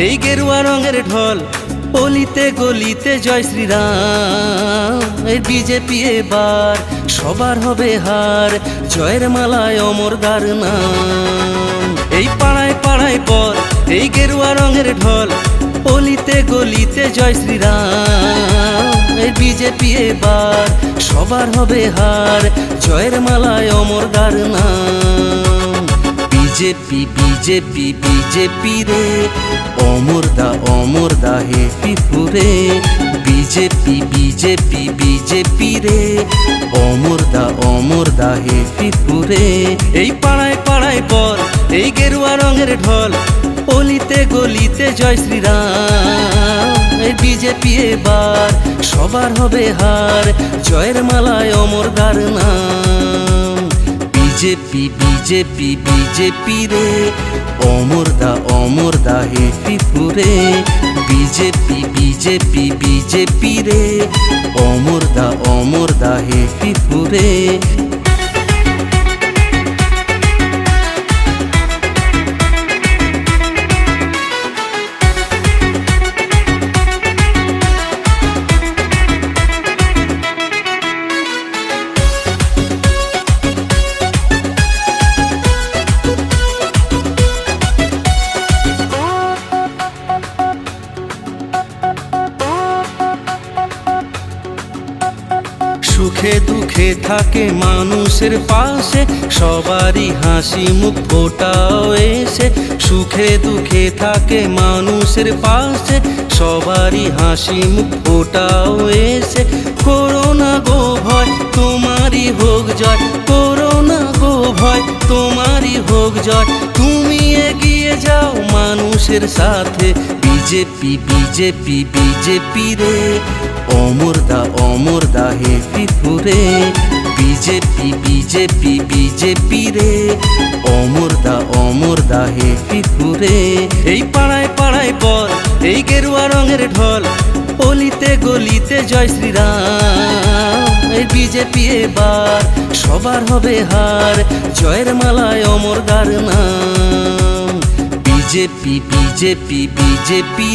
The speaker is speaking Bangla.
এই গেরুয়া রঙের ঢল, অলিতে গলিতে জয় শ্রীরাম। এই বিজেপি এবার সবার হবে হার, জয়ের মালায় অমরদার নাম। এই পাড়ায় পাড়ায় পর এই গেরুয়া রঙের ঢল, অলিতে গলিতে জয় শ্রীরাম। এই বিজেপি এবার সবার হবে হার, জয়ের মালায় অমরদার নাম। বিজেপি বিজেপি বিজেপি রে, অমরদা হে পিপুরে। বিজেপি বিজেপি বিজেপি রে, অমরদা হে পিপুরে। এই পাড়ায় পাড়ায় পর এই গেরুয়া রঙের ঢল, অলিতে গলিতে জয় শ্রীরাম। এই বিজেপি এবার সবার হবে হার, জয়ের মালায় অমরদার নাম। বিজেপি বিজেপি বিজেপি রে, অমরদা হে পিপুরে। বিজেপি বিজেপি বিজেপি রে, অমরদা হে পিপুরে। সুখে দুঃখে থাকে মানুষের পাশে, সবারই হাসি মুখ ফোটাও এসে। সুখে দুঃখে থাকে মানুষের পাশে, সবারই হাসি মুখ ফোটাও এসে। করোনা গো ভয় তোমারই হোক জয়, করোনা গো ভয় তোমারই হোক জয়। তুমি এগিয়ে যাও মানুষের সাথে, বিজেপি বিজেপি বিজেপি রে, অমরদা হে পিপুরে। বিজেপি বিজেপি বিজেপি রে, অমরদা হে পিপুরে। এই পাড়ায় পাড়ায় পর এই গেরুয়া রঙের ঢল, অলিতে গলিতে জয় শ্রীরাম। এই বিজেপি এবার সবার হবে হার, জয়ের মালায় অমরদার নাম। BJP BJP BJP.